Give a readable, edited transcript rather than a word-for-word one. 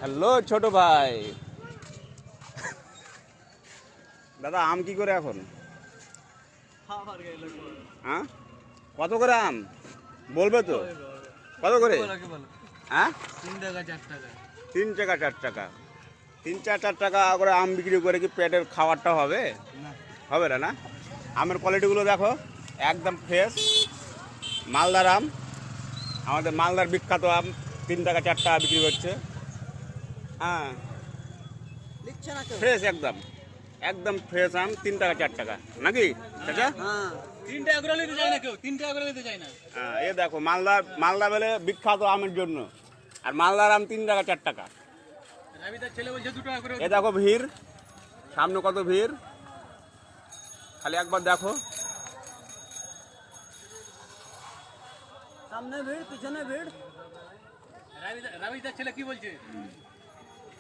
Hello ছোট ভাই। দাদা আম কি করে এখন? হ্যাঁ, কত করে আম বলবে তো? কত করে? হ্যাঁ, 3 টাকা 4 টাকা। 3-4 টাকা করে আম বিক্রি করে কি পেটের খাবারটা হবে? হবে না। না, আমের কোয়ালিটিগুলো দেখো, একদম ফ্রেশ মালদার আম। আমাদের মালদার বিখ্যাত আম 3 টাকা 4 টাকা বিক্রি করছে। হ্যাঁ, ফ্রেশ একদম, একদম ফ্রেশ আম 3 টাকা 4 টাকা নাকি চাচা? হ্যাঁ, এ দেখো মালদা বেলে বিখ্যাত আমের জন্য, আর মালদার আম 3 টাকা 4 টাকা। এ দেখো ভিড়, সামনে কত ভিড়, খালি একবার দেখো। সামনে ভিড়, পিছনে ভিড়। রাবিদার ছেলে কি বলছে?